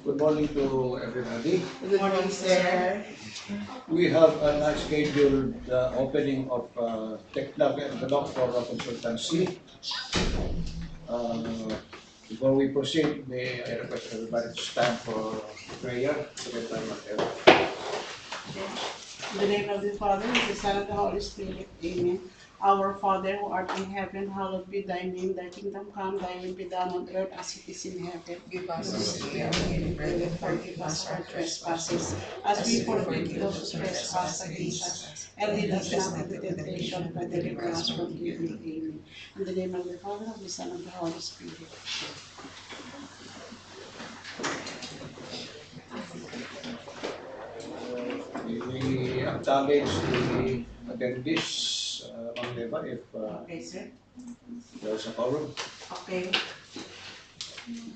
Good morning to everybody. Good morning, sir. We have a scheduled opening of technical envelope for consultancy. Before we proceed, may I request everybody to stand for prayer to get time of heaven. In the name of the Father, and the Son, and the Holy Spirit. Amen. Our Father, who art in heaven, hallowed be thy name. Thy kingdom come, thy will be done on earth as it is in heaven. Give us this day our daily bread, and forgive us our trespasses, As we forgive those who trespass against us. And lead us not into temptation, but deliver us from evil. Amen. In the name of the Father, of the Son, and the Holy Spirit. We acknowledge the attendees on level if Okay, sir. there's a quorum. Okay.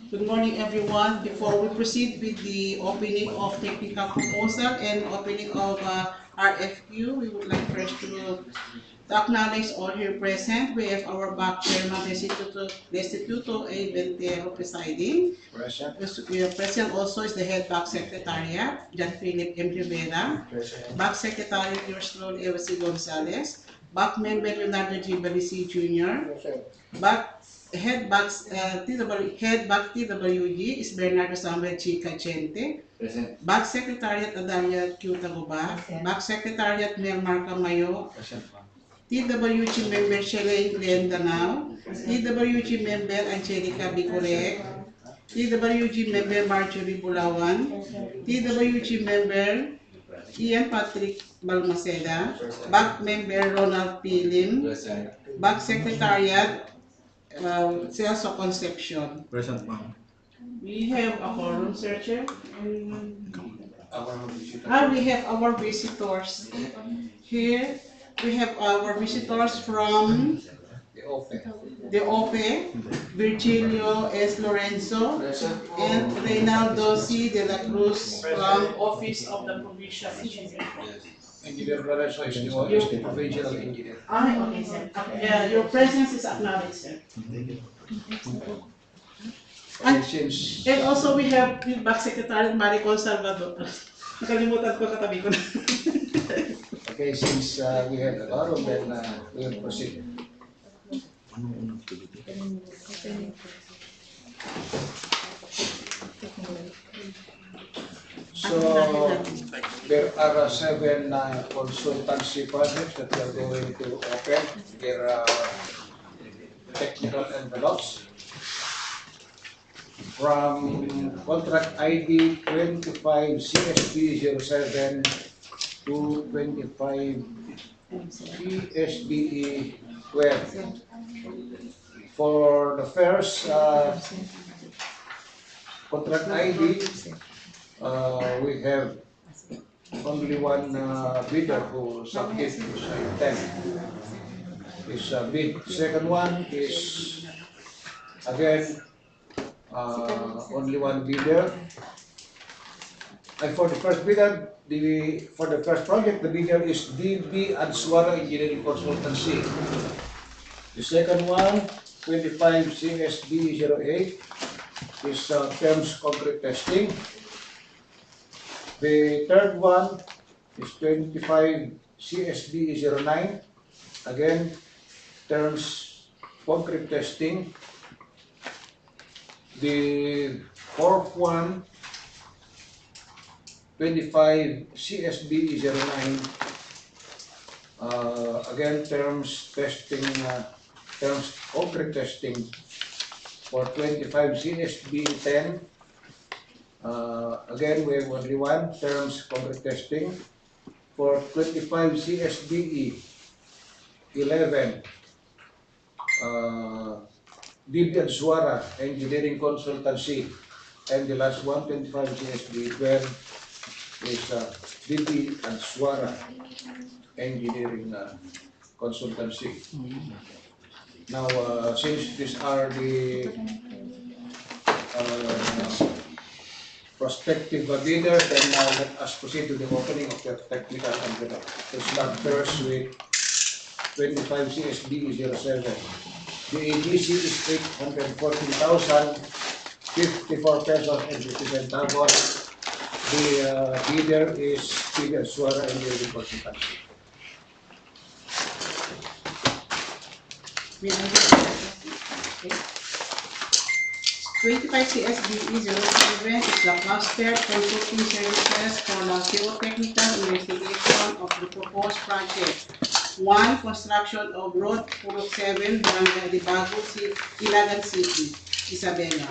Good morning, everyone. Before we proceed with the opening of technical proposal and opening of RFQ, we would like first to acknowledge all here present. We have our back chairman, Restituto A. Bentero presiding. Present. Present also is the head back secretariat, John Philip M. Rivera. Back secretariat, yours truly, Eva Gonzalez. Back member, Leonardo G. Balisi Jr. Back Head back TWG is Bernardo Samuel Chica Chente. Present. Back Secretariat Adalia Q. Taguba. Back Secretariat Mel Marca Mayo. Present. TWG member Shelley Glenn Danao. TWG member Angelica Bicorec. TWG member Marjorie Bulawan. TWG member Ian Patrick Balmaceda. Back member Ronald P. Lim. Back Secretariat Sales of Conception. Present, ma'am. We have a quorum, searcher. Our We have our visitors. Here, we have our visitors from the OPE, Virgilio S. Lorenzo, and Reynaldo C. de la Cruz from Office of the Provincial Engineer. Engineer Lorenzo is the provincial engineer. Okay, sir. Yeah, your presence is acknowledged, sir. Okay, since And also we have Back Secretary Maricol Salvador. Nakalimutan ko, katabi ko na. okay, since we have the quorum, then we will proceed. So there are 7 consultancy projects that we are going to open. There are technical envelopes from contract ID 25 CSB 07 to 25 CSBE 12. For the first contract ID, we have only one bidder who submit his intent. His bid. Second one is again only one bidder. And for the first bidder, for the first project, the bidder is DPWH Engineering Consultancy. The second one, 25 CSB 08, is terms concrete testing. The third one is 25 CSB 09, again, terms concrete testing. The fourth one, 25 CSB 09, again, terms testing, terms concrete testing. For 25 CSB 10, again, we have only one, terms concrete testing. For 25 CSBE 11, DPWH Engineering Consultancy. And the last one, 25 CSB 12, is DPWH Engineering Consultancy. Now, since these are the prospective bidders, then let us proceed to the opening of the technical envelope. To start first with 25 CSB 07. The AGC is 814,000 54 pesos and 50 centavos. The bidder is DPWH Isabela Engineering Consultancy. May I have it? 25 CSBE 07 is the cluster consulting services for the geotechnical investigation of the proposed project. 1. Construction of Road 407, Barangay Libago, Ilagan City, Isabela.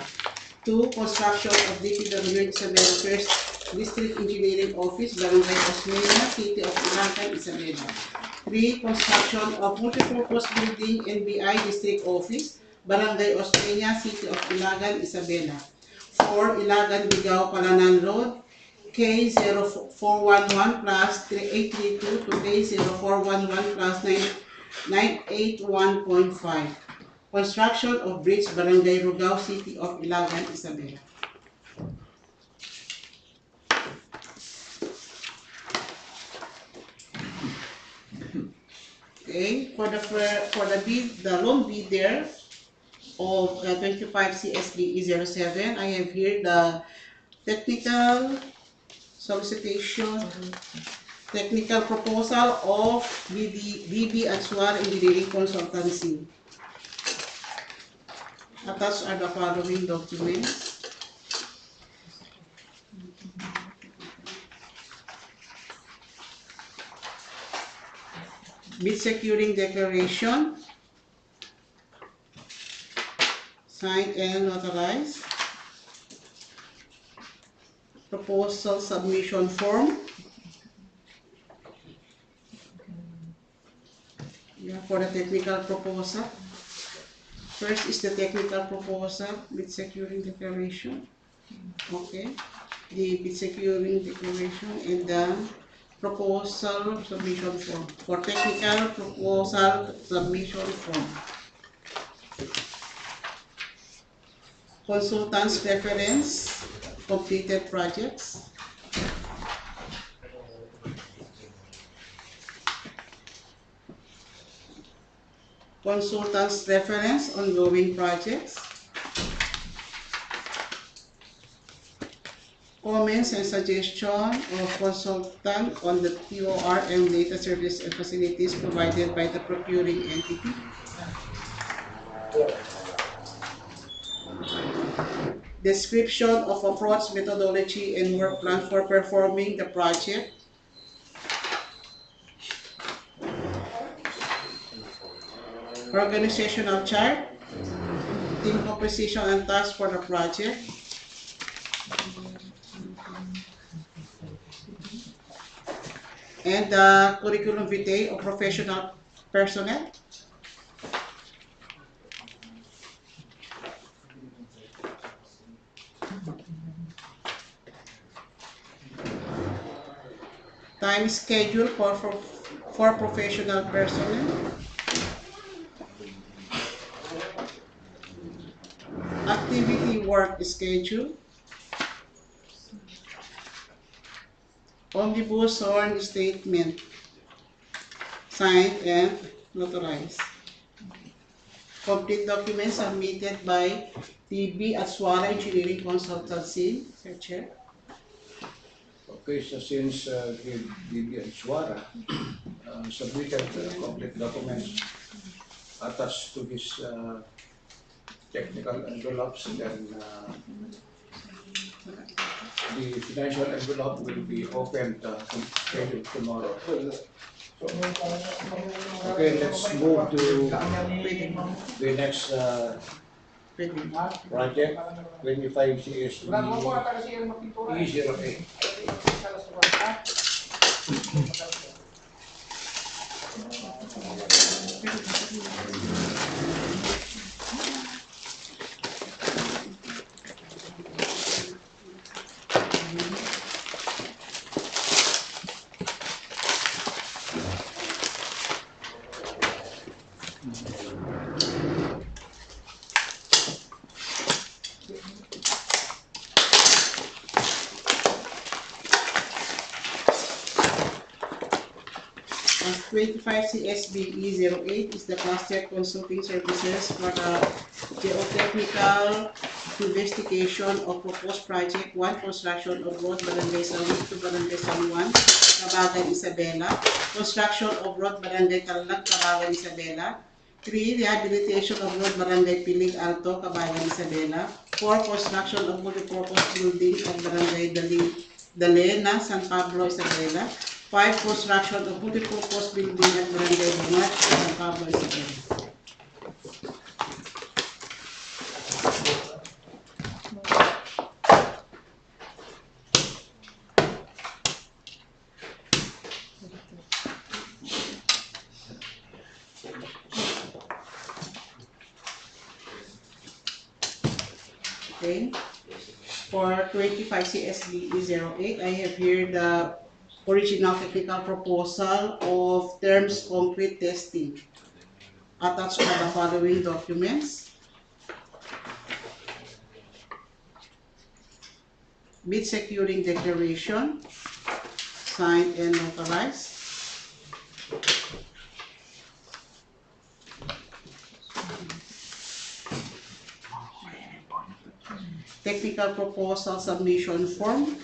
2. Construction of DPWH Isabela First District Engineering Office, Barangay Osmeña, City of Ilagan, Isabela. 3. Construction of multipurpose building NBI District Office, Barangay Osmeña, City of Ilagan, Isabela. 4. Ilagan Ligao Palanan Road, K0411 plus 3832 to K0411 plus 981.5. Construction of bridge Barangay Rugao, City of Ilagan, Isabela. Okay, for the bid, the loan bidder of 25 CSBE 07, I have here the technical solicitation, technical proposal of DPWH Engineering Consultancy. Attached are the following documents. Bid securing declaration, signed and notarized. Proposal submission form. For the technical proposal. First is the technical proposal, bid securing declaration. Okay. The bid securing declaration and the proposal submission form. For technical proposal submission form. Consultants reference, completed projects. Consultants reference, ongoing projects. Comments and suggestion of consultant on the TOR and data service and facilities provided by the procuring entity. Description of approach, methodology, and work plan for performing the project. Organizational chart, team composition and tasks for the project. And the curriculum vitae of professional personnel. Time schedule for professional personnel. Activity work schedule. Omnibus sworn statement, signed and notarized. Complete documents submitted by DPWH Isabela Engineering Consultancy. Sir Chair. Okay, so since DPWH Isabela submitted complete documents attached to this technical envelopes, then the financial envelope will be opened scheduled tomorrow. Okay, let's move to the next project, 25 CSB E08. As 25 CSBE 08 is the cluster consulting services for the geotechnical investigation of proposed project 1, construction of road Barangay Sawi to Barangay Saluan, Kabagan, Isabela, construction of road Barangay Tarlag, Kabagan, Isabela. 3, rehabilitation of road Barangay Piling Alto, Kabagan, Isabela. 4, construction of multipurpose building of Barangay Dalena, San Pablo, Isabela. 5, construction of multipurpose building at Barangay Bungat, San Pablo, Isabela. Okay. For 25 CSB 08, I have here the original technical proposal of terms concrete testing. Attached are the following documents: bid securing declaration, signed and notarized. Technical proposal submission form.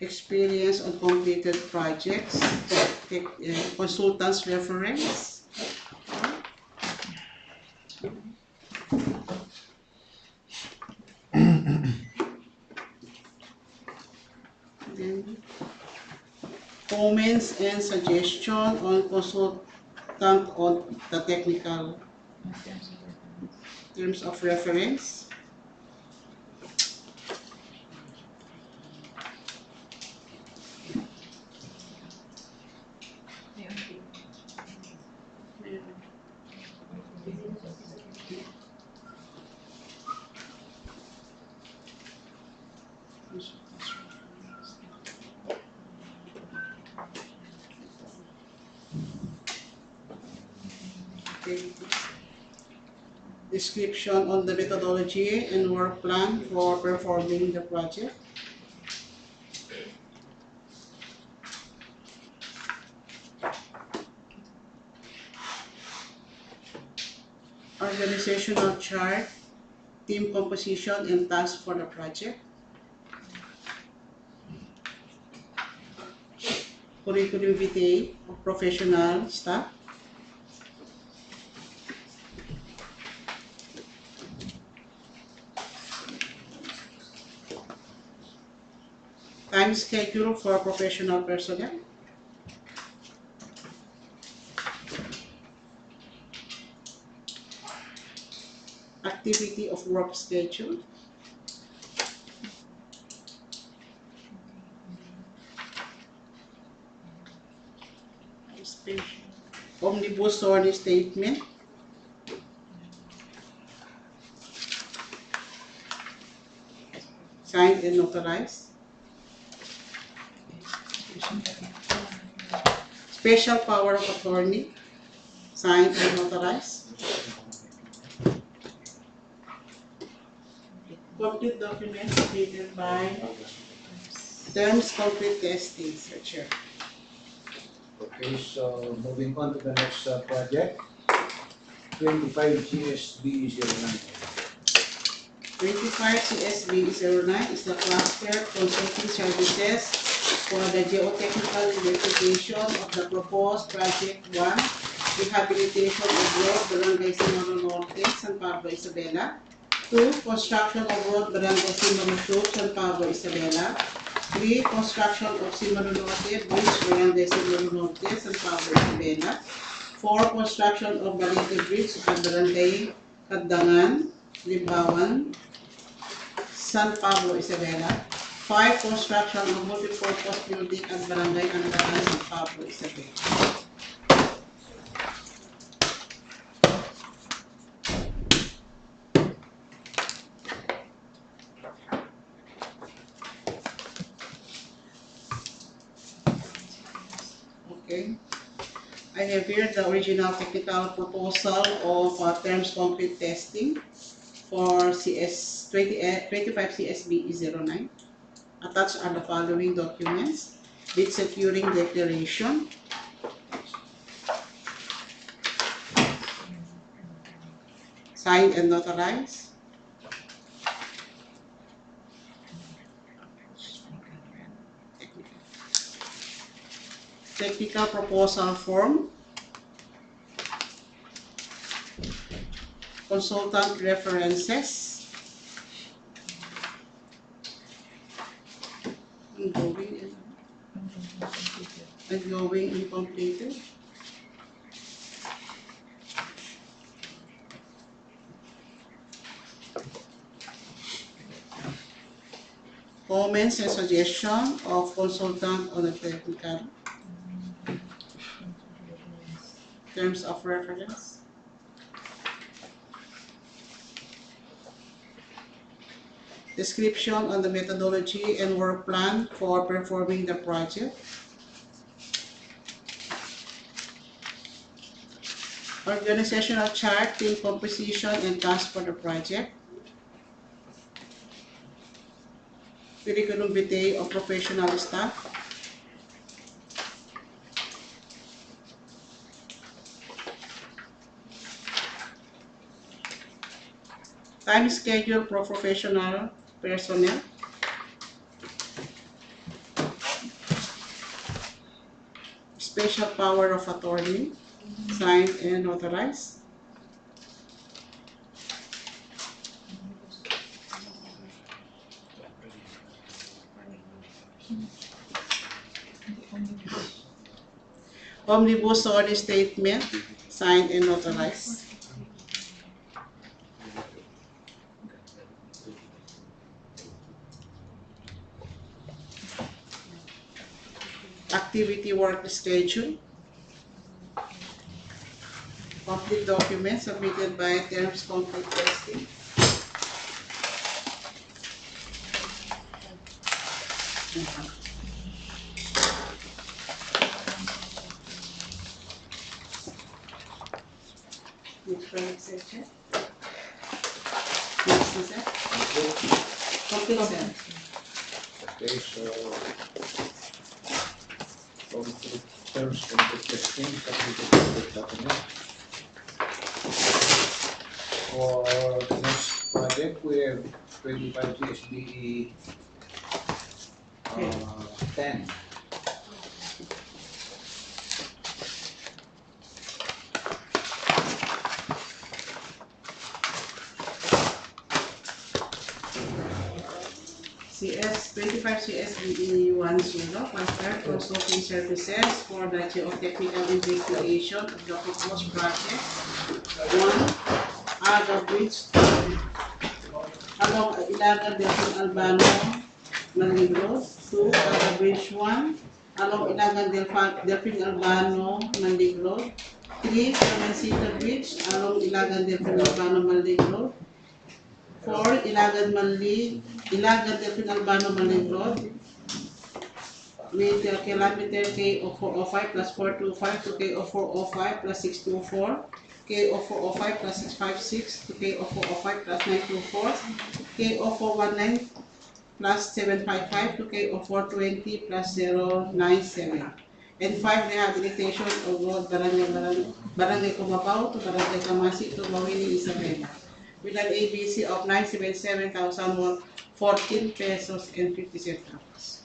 Experience on completed projects, consultants reference. Then comments and suggestion on consultant on the technical terms of reference. Okay. Description on the methodology and work plan for performing the project. Organizational chart, team composition and tasks for the project. Curriculum vitae of professional staff. Time schedule for professional personnel. Activity of work schedule. Omnibus zoning statement. Signed and notarized. Special power of attorney. Signed and notarized. Complete documents submitted by terms concrete testing, Sir Chair. Okay, so moving on to the next project, 25 GSB 09. 25 CSB 09 is the cluster consulting services for the geotechnical investigation of the proposed project 1, rehabilitation of road Barangay Simaro Norte, San Pablo, Isabela. 2, construction of road Barangay Simaro Sur, San Pablo, Isabela. 3, construction of Simaro Norte, bridge Barangay Simaro Norte, San Pablo, Isabela. 4, construction of Balete Bridge at Barangay Kadangan, Limbawan, San Pablo, Isabela. 5, construction of multipurpose building at Barangay Andaran, San Pablo, Isabela. Okay. I have here the original technical proposal of terms concrete testing for CS 25 CSB 09. Attached are the following documents: bid securing declaration, signed and notarized, technical proposal form, consultant references, ongoing and completed, comments and suggestion of consultant on the technical terms of reference, description on the methodology and work plan for performing the project, organizational chart, team composition and task for the project, curriculum vitae of professional staff, time schedule for professional personnel, special power of attorney, signed and authorized, omnibus order statement, signed and authorized, activity work schedule, complete documents submitted by terms concrete testing, next section. Next is that? Complete set. Okay, so concrete terms concrete testing, submitted document. For the next project, we have 25 CSBE 10. CS 25 CSBE 10, Master Consulting Services for the geotechnical investigation of the proposed project. 1. Aga Bridge along Ilagan Delfin Albano, Manlig Road. 2. Aga Bridge 1 along Ilagan Delfin Albano, Manlig Road. 3. Clemencita Bridge along Ilagan Delfin Albano, Manlig Road. 4. Ilagan Delfin Albano, Manlig Road with kilometer K0405 plus 425 to K0405 plus 624, K0405 plus 656 to K0405 plus 924, K0419 plus 755 to K0420 plus 097. And 5. Rehabilitation of road Barangay Kumabaw to Barangay Kamasi to Mawini, Isabela, with an ABC of 977,014 pesos and 50 centavos.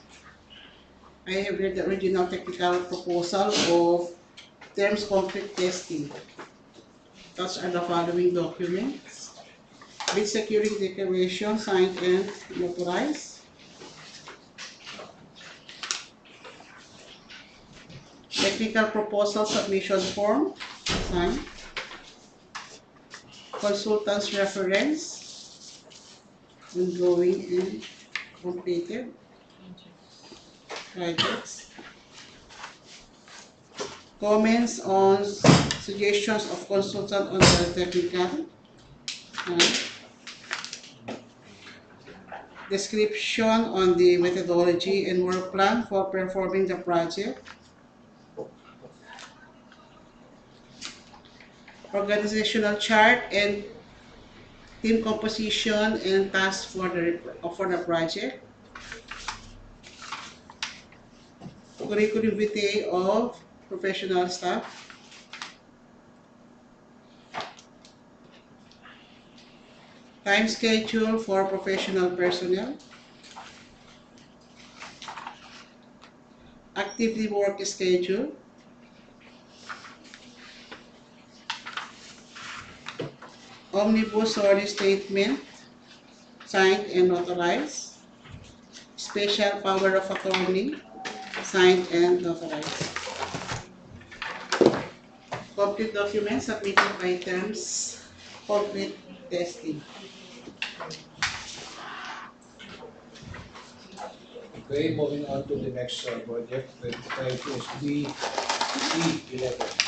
I have read the original technical proposal of terms concrete testing. Such are the following documents: bid securing declaration, signed and notarized, technical proposal submission form, signed, consultant's reference, ongoing and completed, projects, comments on suggestions of consultant on the technical, description on the methodology and work plan for performing the project, organizational chart and team composition and tasks for the project, curriculum vitae of professional staff, time schedule for professional personnel, actively work schedule, omnibus sorry statement, signed and notarized, special power of attorney, signed and notarized. Complete documents submitted by terms, complete testing. Okay, moving on to the next project, 25 USB E11.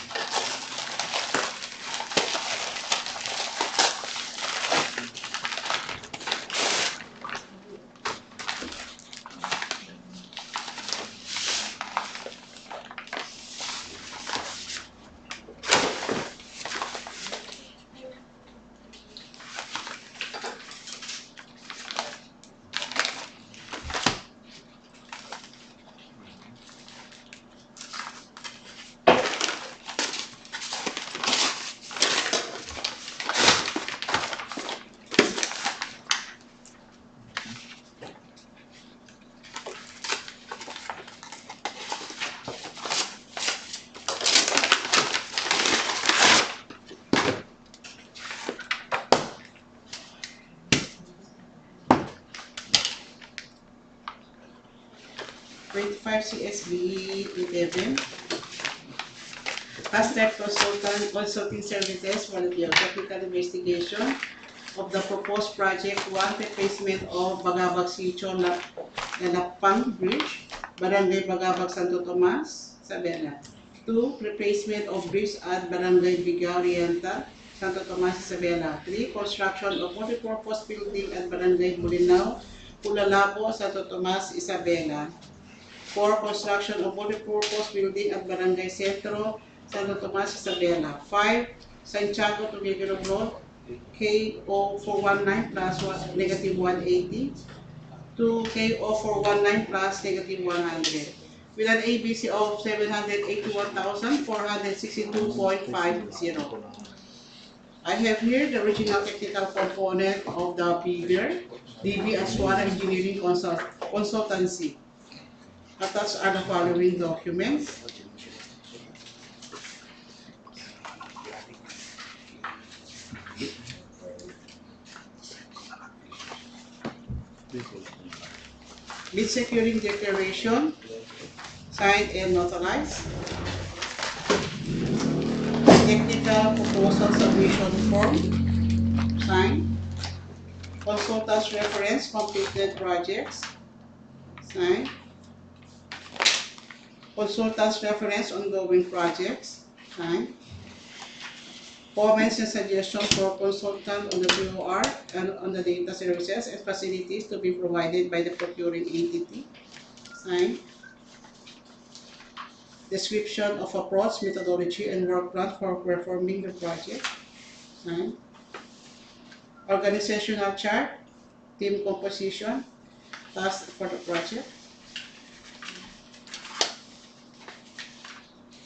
CSB 11. Past-step consulting services for the technical investigation of the proposed project 1, replacement of Bagabag Sitio Lalapang Bridge, Barangay Bagabag Santo Tomas, Isabela. 2, replacement of bridge at Barangay Bigaw Oriental, Santo Tomas, Isabela. 3, construction of multipurpose building at Barangay Bulinaw, Pulalabo, Santo Tomas, Isabela. 4, construction of multipurpose building at Barangay Centro, Santo Tomas, Isabela. 5, Santiago to Miguel Road, KO 419 plus negative 180 to KO 419 plus negative 100 with an ABC of 781,462.50. I have here the original technical component of the bidder, DB Aswara Engineering Consultancy. Attached are the following documents. Bid securing declaration, signed and notarized. Technical proposal submission form, signed. Consultant's reference, completed projects, signed. Consultant's reference, ongoing projects, signed. Comments and suggestions for consultant on the POR and on the data services and facilities to be provided by the procuring entity, signed. Description of approach, methodology, and work plan for performing the project, signed. Organizational chart, team composition, task for the project.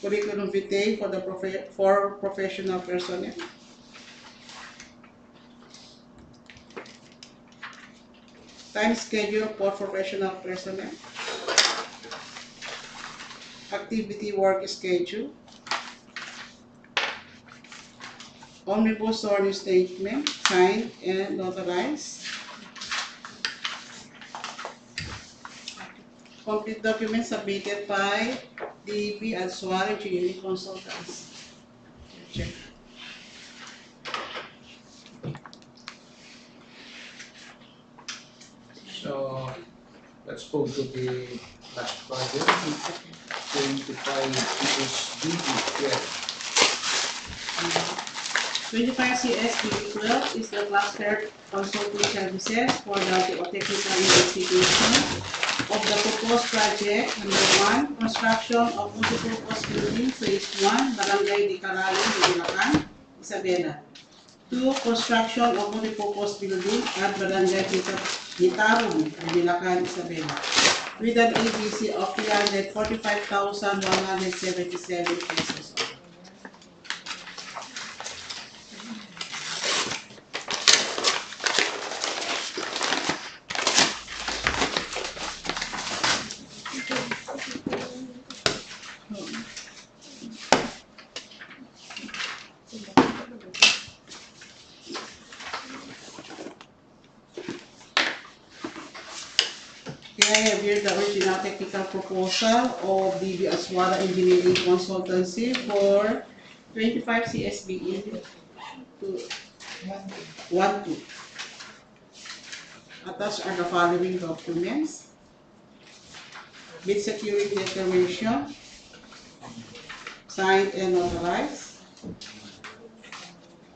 Curriculum vitae for professional personnel. Time schedule for professional personnel. Activity work schedule. Omnibus sorry statement, signed and notarized. Complete documents submitted by DP Aswara Engineering Consultants. Check. So let's go to the last project, 25 USB 12. 25 CSB12 is the cluster consulting services for the technical investigation of the proposed project. Number 1, construction of multipurpose building phase 1, Barangay Di Caralen, Bulacan. Isabela. 2. Construction of multipurpose building at Barangay Hitarong, Bilacan, Isabela, with an ABC of 345,177 pesos. I have here the original technical proposal of DB Aswara Engineering Consultancy for 25 CSBE to 12. Attached are the following documents: bid security declaration, signed and notarized,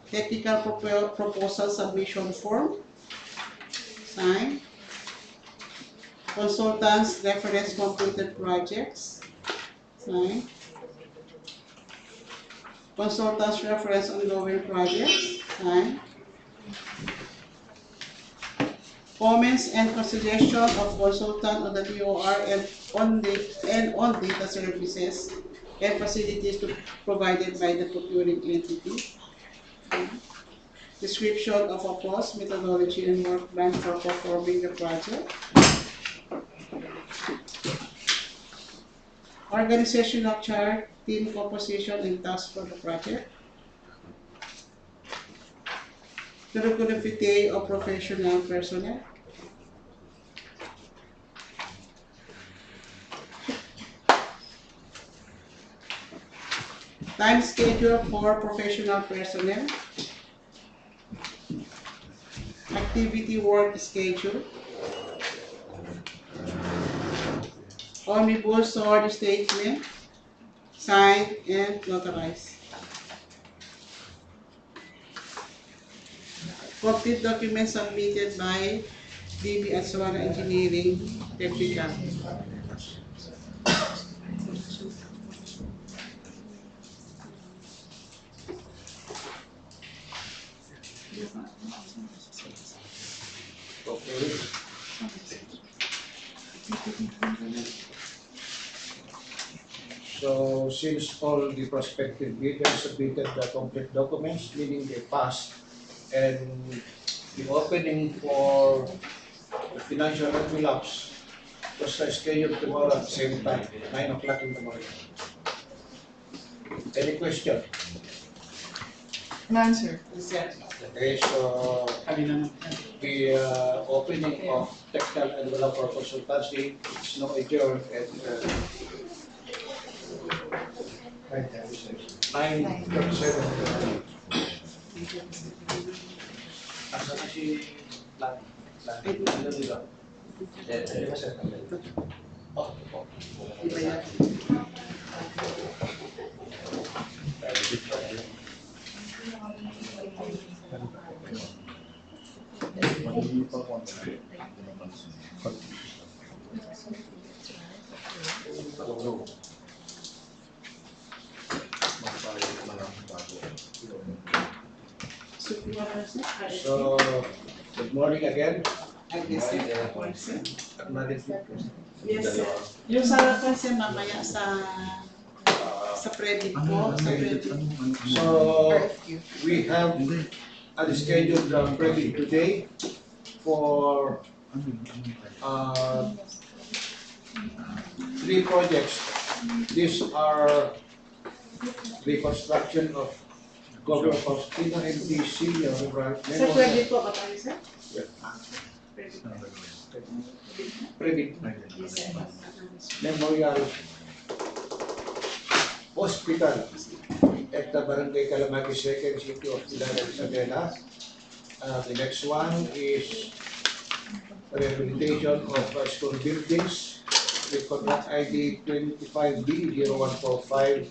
technical proposal submission form, signed, consultants reference completed projects, signed, consultants reference ongoing projects, signed, comments and suggestion of consultant on the DOR and on data services and facilities provided by the procuring entity, description of a cost, methodology, and work plan for performing the project, organizational chart, team composition, and tasks for the project, curriculum vitae of professional personnel, time schedule for professional personnel, activity work schedule, omnibus sword statement, signed and notarized. Complete documents submitted by DB Aswara Engineering Technical. Okay. So since all the prospective bidders submitted the complete documents, meaning they passed, and the opening for the financial envelopes was scheduled tomorrow at the same time, 9 o'clock in the morning. Any question? None, sir. Okay, so the opening of technical envelope for consultancy is now adjourned at 9:37. Asa na si Lan? Ano nila? Di ba sir? Oh, Iba yan. So, good morning again. Yes, sir. Acknowledgement. Yes, sir. Yung sa kasi mamaya sa credit po, sa credit. So, we have a scheduled credit today for 3 projects. These are reconstruction of Governor Faustino MD Senior Sa Memorial. credit po ba tayo, sir? Credit Yes, sir. Memorial Hospital at the Barangay Calamagi 2nd City of Isabela. The next one is rehabilitation of school buildings with contract ID 25B0145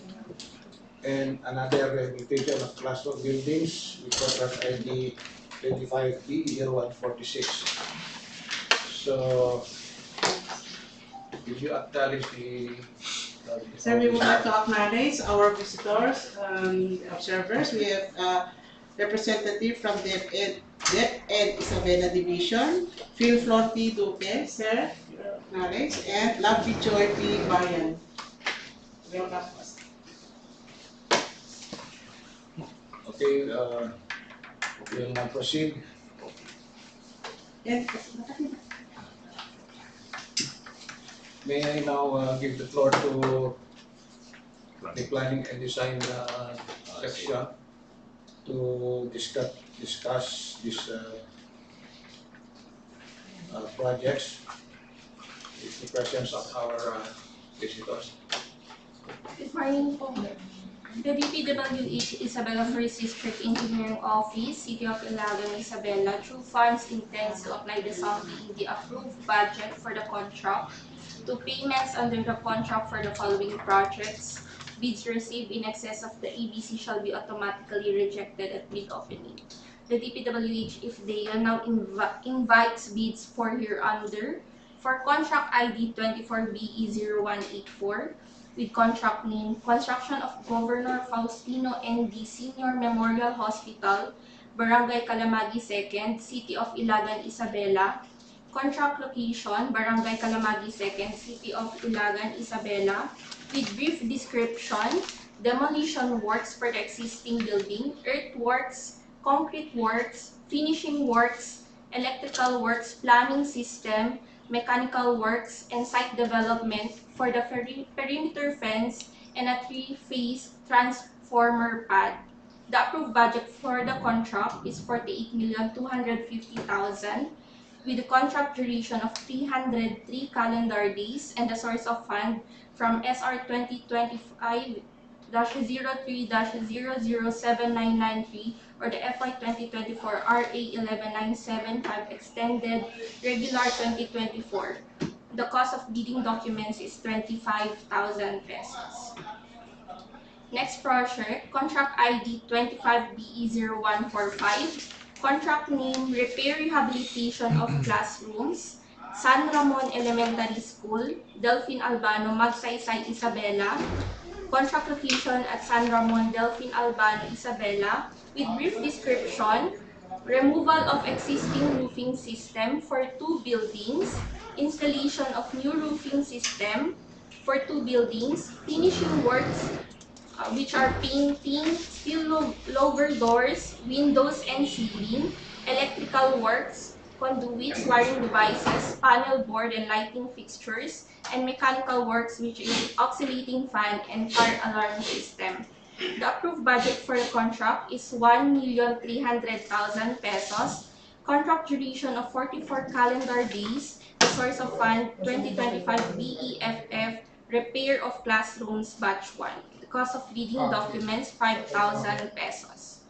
and another rehabilitation of classroom buildings with contract ID 25B0146. So, did you acknowledge the So we would like to acknowledge our visitors, observers. We have representative from DepEd Isabela Division, Phil Florty Duque, sir, your acknowledge, and Lovely Joy P. Bayan. Welcome. Okay, we'll now proceed. And May I now give the floor to the planning and design section to discuss these projects with the presence of our visitors. Good morning po. The DPWH Isabela First District Engineering Office, City of Ilagan, Isabela, through funds intends to apply the sum in the approved budget for the contract to payments under the contract for the following projects. Bids received in excess of the ABC shall be automatically rejected at bid opening. The DPWH, if they now invites bids for hereunder for contract ID 24BE0184 with contract name Construction of Governor Faustino N.D. Senior Memorial Hospital, Barangay Calamagi 2nd, City of Ilagan, Isabela. Contract location, Barangay Calamagi 2nd, City of Ilagan, Isabela. With brief description, demolition works for the existing building, earthworks, concrete works, finishing works, electrical works, plumbing system, mechanical works, and site development for the perimeter fence and a 3-phase transformer pad. The approved budget for the contract is 48,250,000 with a contract duration of 303 calendar days and the source of fund from SR 2025-03-007993 or the FY 2024 RA 11975 extended regular 2024. The cost of bidding documents is 25,000 pesos. Next project, contract ID 25BE0145, contract name Repair Rehabilitation of Classrooms, San Ramon Elementary School, Delphine Albano, Magsaysay, Isabela. Contract location at San Ramon, Delphine Albano, Isabela, with brief description, removal of existing roofing system for 2 buildings, installation of new roofing system for 2 buildings, finishing works which are painting, steel lower doors, windows and ceiling, electrical works, conduits, wiring devices, panel board and lighting fixtures, and mechanical works which is oscillating fan and fire alarm system. The approved budget for the contract is 1,300,000 pesos. Contract duration of 44 calendar days. The source of fund 2025 BEFF repair of classrooms batch 1. The cost of bidding documents 5,000 pesos.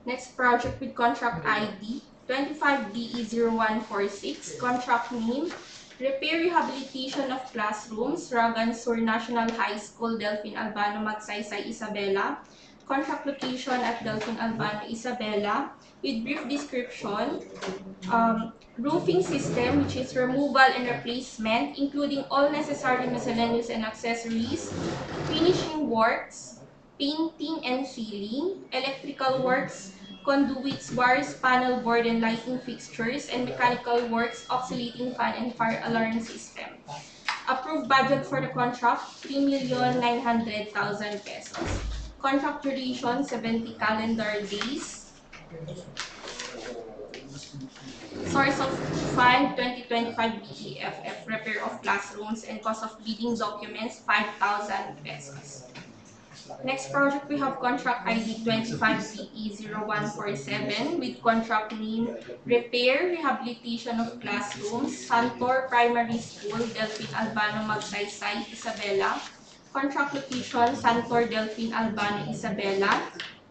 Next project with contract ID 25BE0146, contract name Repair Rehabilitation of Classrooms, Ragan Sur National High School, Delphine Albano, Magsaysay, Isabela. Contract location at Delphine Albano, Isabela. With brief description, roofing system which is removal and replacement including all necessary miscellaneous and accessories, finishing works, painting and sealing, electrical works, conduits, wires, panel board and lighting fixtures, and mechanical works, oscillating fan and fire alarm system. Approved budget for the contract, 3,900,000 pesos. Contract duration, 70 calendar days. Source of fund, 2025 BEFF, repair of classrooms, and cost of bidding documents, 5,000 pesos. Next project, we have contract ID 25BE0147 with contract name Repair Rehabilitation of Classrooms, Santor Primary School, Delphine Albano, Magsaysay, Isabela. Contract location, Santor, Delphine Albano, Isabela.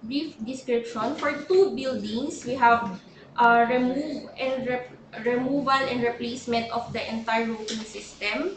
Brief description, for 2 buildings, we have removal and replacement of the entire roofing system,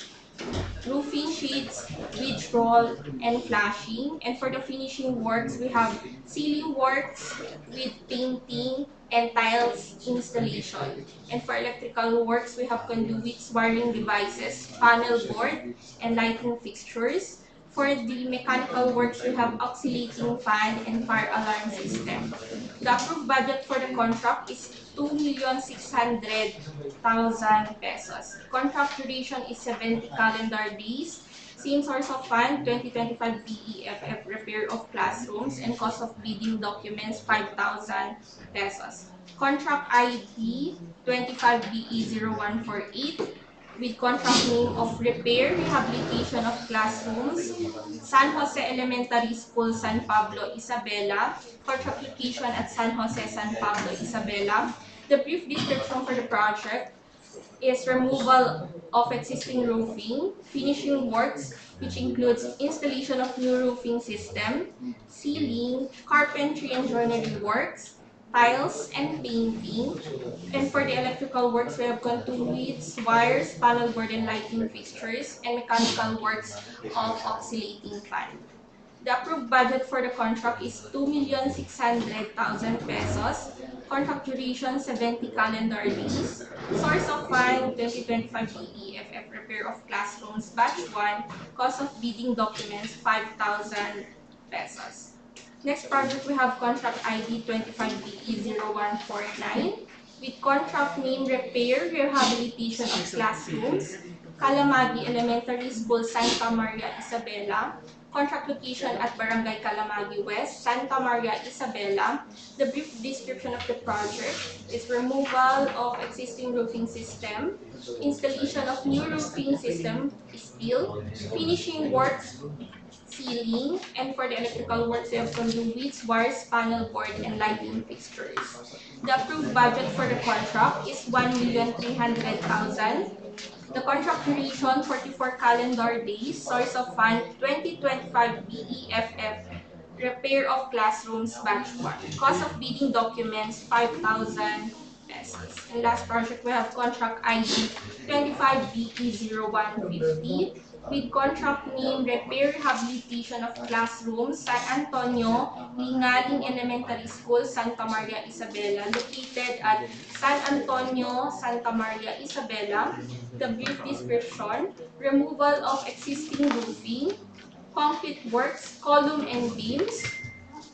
roofing sheets, ridge roll, and flashing. And for the finishing works, we have ceiling works with painting and tiles installation. And for electrical works, we have conduits, wiring devices, panel board, and lighting fixtures. For the mechanical works, we have oscillating fan and fire alarm system. The approved budget for the contract is 2,600,000 pesos. Contract duration is 70 calendar days. Same source of fund, 2025 BEFF repair of classrooms, and cost of bidding documents, 5,000 pesos. Contract ID 25BE0148 with contract name of repair, rehabilitation of classrooms, San Jose Elementary School, San Pablo, Isabela, contract location at San Jose, San Pablo, Isabela. The brief description for the project is removal of existing roofing, finishing works, which includes installation of new roofing system, ceiling, carpentry and joinery works, tiles, and painting. And for the electrical works, we have conduits, wires, panel board and lighting fixtures, and mechanical works of oscillating fan. The approved budget for the contract is 2,600,000 pesos. Contract duration 70 calendar days. Source of fund 2025 BEFF repair of classrooms batch 1. Cost of bidding documents 5,000 pesos. Next project, we have contract ID 25BE0149 with contract name repair, rehabilitation of classrooms, Calamagi Elementary School, Santa Maria, Isabela. Contract location at Barangay Calamagi West, Santa Maria, Isabela. The brief description of the project is removal of existing roofing system, installation of new roofing system, steel, finishing works, ceiling, and for the electrical works, we have conduits, wires, panel board, and lighting fixtures. The approved budget for the contract is 1,300,000. The contract duration 44 calendar days. Source of fund 2025 BEFF repair of classrooms batch 1. Cost of bidding documents 5,000 pesos. And last project, we have contract ID 25BE0150 with contract name repair rehabilitation of classrooms San Antonio Lingaling Elementary School, Santa Maria, Isabela, located at San Antonio, Santa Maria, Isabela. The brief description, removal of existing roofing, concrete works, column and beams,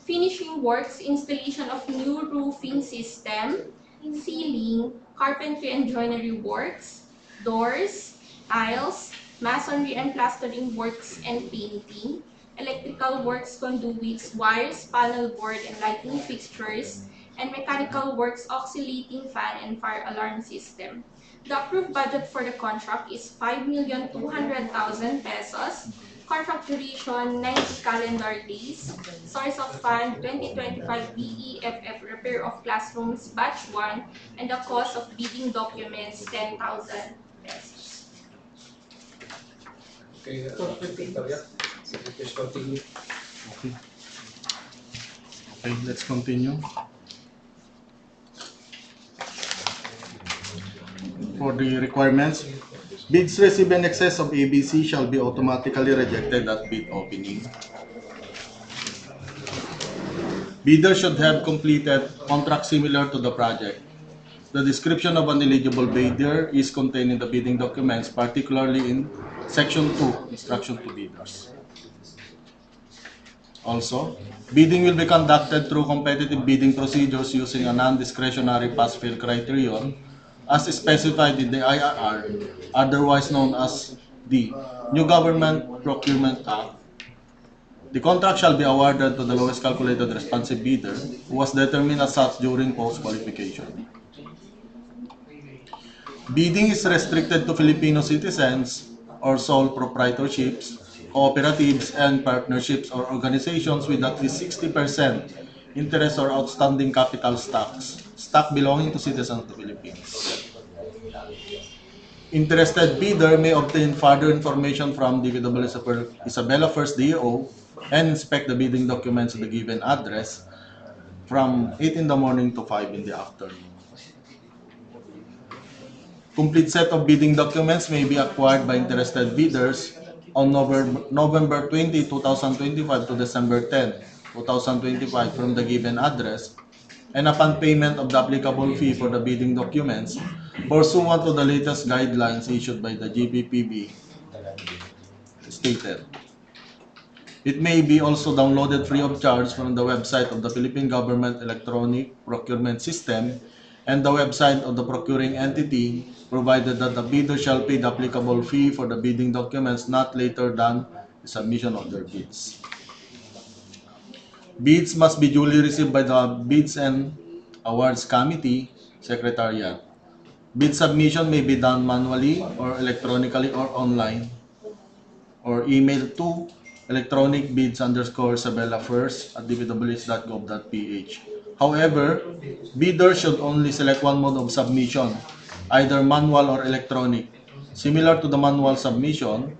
finishing works, installation of new roofing system, ceiling, carpentry and joinery works, doors, tiles, masonry and plastering works and painting, electrical works, conduits, wires, panel board and lighting fixtures, and mechanical works, oscillating fan and fire alarm system. The approved budget for the contract is 5,200,000 pesos. Contract duration 90 calendar days. Source of fund 2025 BEFF repair of classrooms batch 1, and the cost of bidding documents 10,000 pesos. Okay, Secretariat, please continue. Okay, let's continue. For the requirements, bids received in excess of ABC shall be automatically rejected at bid opening. Bidder should have completed contract similar to the project. The description of an eligible bidder is contained in the bidding documents, particularly in Section 2, Instruction to Bidders. Also, bidding will be conducted through competitive bidding procedures using a non-discretionary pass-fail criterion as specified in the IRR, otherwise known as the New Government Procurement Act. The contract shall be awarded to the lowest calculated responsive bidder who was determined as such during post-qualification. Bidding is restricted to Filipino citizens or sole proprietorships, cooperatives, and partnerships or organizations with at least 60% interest or outstanding capital stock belonging to citizens of the Philippines. Interested bidder may obtain further information from DPWH Isabela First DO and inspect the bidding documents at the given address from 8 in the morning to 5 in the afternoon. Complete set of bidding documents may be acquired by interested bidders on November 20, 2025 to December 10, 2025 from the given address, and upon payment of the applicable fee for the bidding documents pursuant to the latest guidelines issued by the GPPB stated. It may be also downloaded free of charge from the website of the Philippine Government Electronic Procurement System and the website of the procuring entity, provided that the bidder shall pay the applicable fee for the bidding documents not later than the submission of their bids. Bids must be duly received by the Bids and Awards Committee Secretariat. Bid submission may be done manually or electronically or online, or email to electronicbids_sabela1st@dpwh.gov.ph. However, bidders should only select one mode of submission, either manual or electronic. Similar to the manual submission,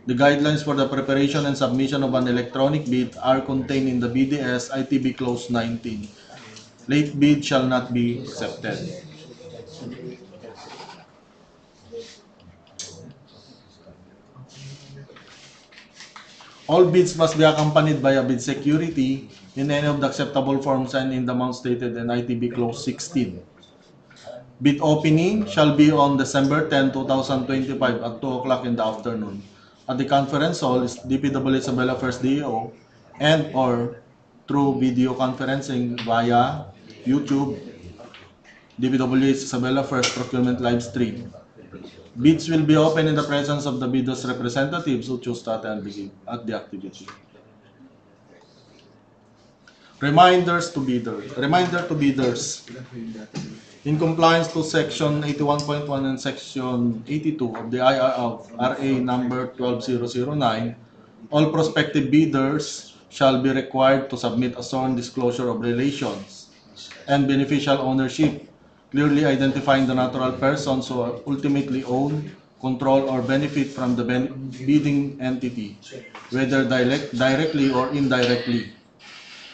the guidelines for the preparation and submission of an electronic bid are contained in the BDS ITB Clause 19. Late bid shall not be accepted. All bids must be accompanied by a bid security in any of the acceptable forms and in the amount stated in ITB Clause 16. Bid opening shall be on December 10, 2025 at 2 o'clock in the afternoon. At the conference hall is DPWH Isabela First DO and or through video conferencing via YouTube, DPWH Isabela First Procurement Livestream. Bids will be open in the presence of the bidders' representatives who choose to attend at the activity. Reminder to bidders. In compliance to Section 81.1 and Section 82 of the RA number 12009, all prospective bidders shall be required to submit a sworn disclosure of relations and beneficial ownership, clearly identifying the natural persons who ultimately own, control, or benefit from the bidding entity, whether directly or indirectly,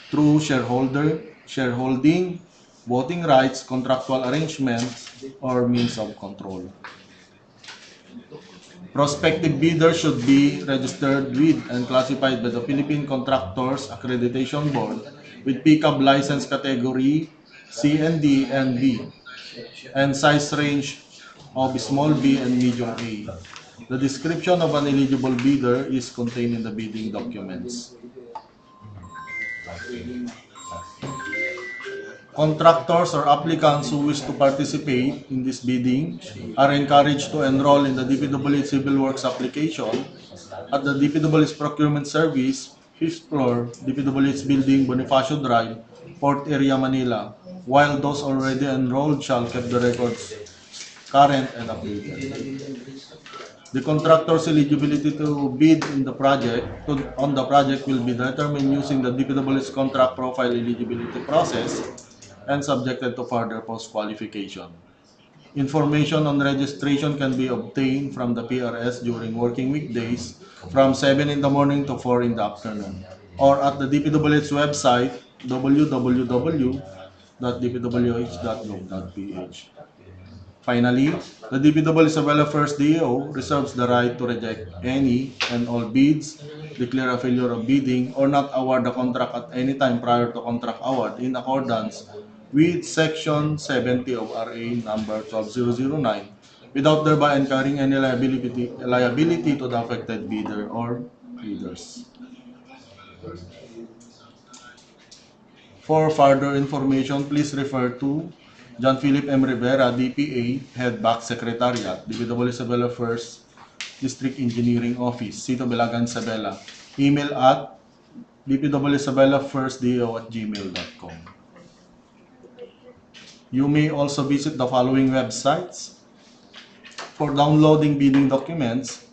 through shareholding, voting rights, contractual arrangements, or means of control. Prospective bidders should be registered with and classified by the Philippine Contractors Accreditation Board with PCAB license category C and D and B, and size range of small b and medium A. The description of an eligible bidder is contained in the bidding documents. Contractors or applicants who wish to participate in this bidding are encouraged to enroll in the DPWH Civil Works application at the DPWH Procurement Service, 5th floor, DPWH Building, Bonifacio Drive, Port Area, Manila, while those already enrolled shall keep the records current and updated. The contractor's eligibility to bid on the project will be determined using the DPWH contract profile eligibility process and subjected to further post-qualification. Information on registration can be obtained from the PRS during working weekdays from 7 in the morning to 4 in the afternoon, or at the DPWH website www.dpwh.gov.ph. Finally, the DPWH Isabela First DO reserves the right to reject any and all bids, declare a failure of bidding, or not award the contract at any time prior to contract award in accordance with Section 70 of RA number 12009, without thereby incurring any liability to the affected bidder or bidders. For further information, please refer to John Philip M. Rivera, DPA, Head Back Secretariat, DPWH Isabela First District Engineering Office, Sito Belagan, Isabela. Email at dpwisabelafirstdo@gmail.com. You may also visit the following websites for downloading bidding documents.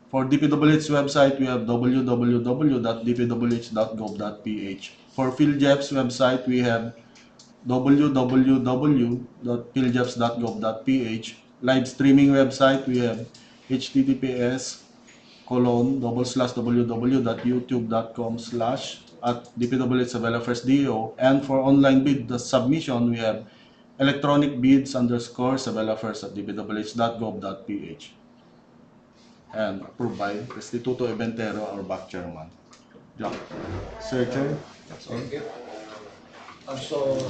For DPWH website, we have www.dpwh.gov.ph. For PhilJEP's website, we have www.philjeps.gov.ph. Live streaming website, we have https://www.youtube.com/@DPWH Isabela First DO. And for online bid submission, we have electronic bids_Isabela First@dpwh.gov.ph. And approved by Restituto Eventero, our back chairman. Yeah. Sir Chair. Okay. So,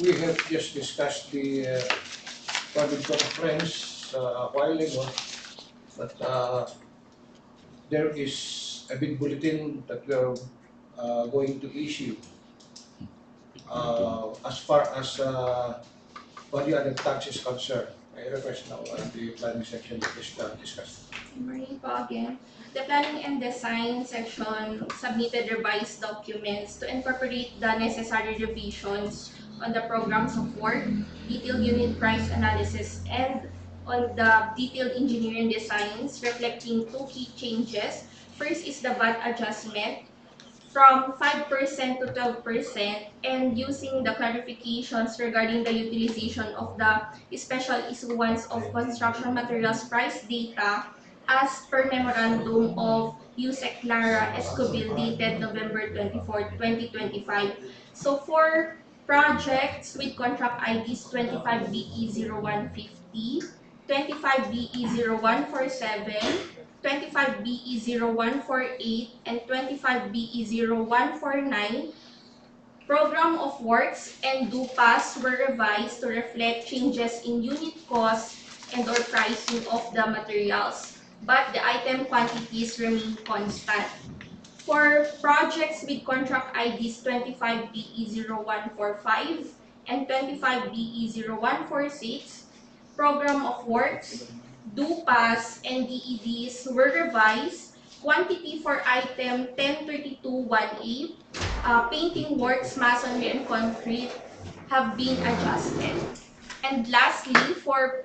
we have just discussed the public conference a while ago, but there is a big bulletin that we are going to issue as far as value-added tax is concerned. I request now the planning section to discuss. Good morning po again. The Planning and Design section submitted revised documents to incorporate the necessary revisions on the programs of work, detailed unit price analysis, and on the detailed engineering designs, reflecting two key changes. First is the VAT adjustment from 5% to 12%, and using the clarifications regarding the utilization of the special issuance of construction materials price data as per memorandum of USEC Clara Escobil dated November 24, 2025. So for projects with contract IDs 25BE0150, 25BE0147, 25BE0148, and 25BE0149, Program of Works and DUPAS were revised to reflect changes in unit cost and or pricing of the materials, but the item quantities remain constant. For projects with contract IDs 25BE0145 and 25BE0146, Program of Works, DUPAS, and DEDs were revised. Quantity for item 1032-1A, painting works, masonry, and concrete have been adjusted. And lastly, for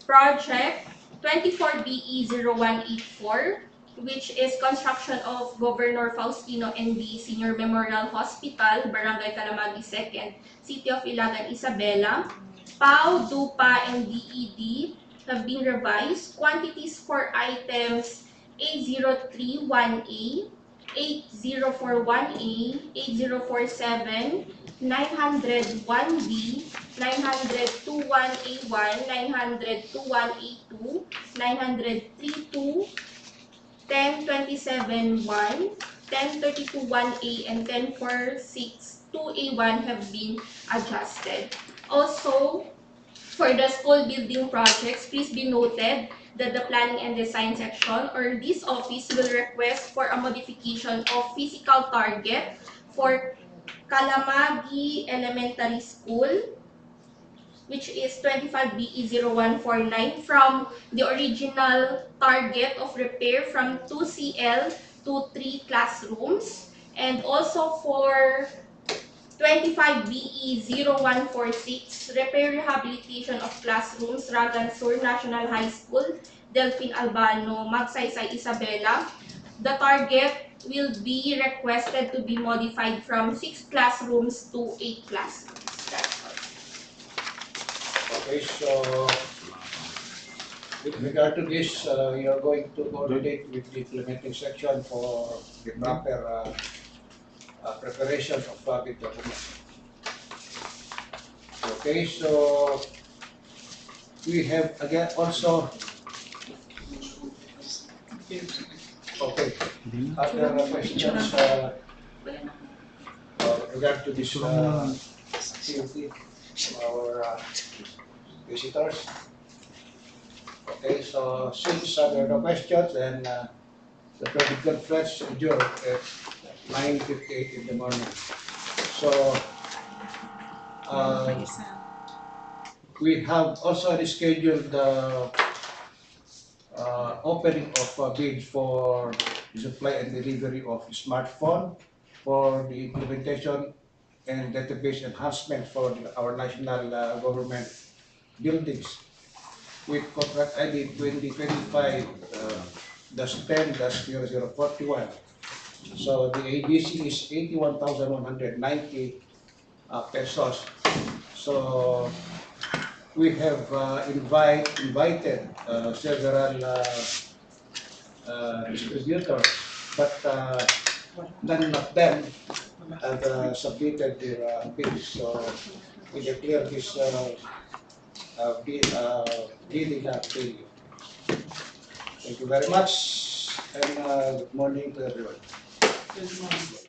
project 24BE0184, which is construction of Governor Faustino NB Senior Memorial Hospital, Barangay Calamagi 2nd, City of Ilagan, Isabela, PAO, DUPA, and DED have been revised. Quantities for items 8031A, 8041A, 8047, 901B, 902-1A1, 902-1A2, 903-2, 1027-1, 1032-1A, and 1046-2A1 have been adjusted. Also, for the school building projects, please be noted that the Planning and Design section or this office will request for a modification of physical target for Calamagi Elementary School, which is 25BE0149, from the original target of repair from 2CL to 3 classrooms, and also for 25BE0146, repair rehabilitation of classrooms, Ragan Sur National High School, Delphine Albano, Magsaysay, Isabela. The target will be requested to be modified from 6 classrooms to 8 classrooms. That's all. Okay, so with regard to this, you are going to coordinate with the implementing section for the proper preparation of the document. Okay, so we have again also, okay, other questions regard to this COT from our visitors. Okay, so since there are no questions, then the public conference adjourned at 9:58 in the morning. So we have also rescheduled the opening of bids for supply and delivery of smartphone for the implementation and database enhancement for our national government buildings with contract ID 2025-10-0041. So the ABC is 81,190 pesos. So we have invited several distributors, but none of them have submitted their bids. So we declare this bidding failure. Thank you very much, and good morning to everyone. Good morning.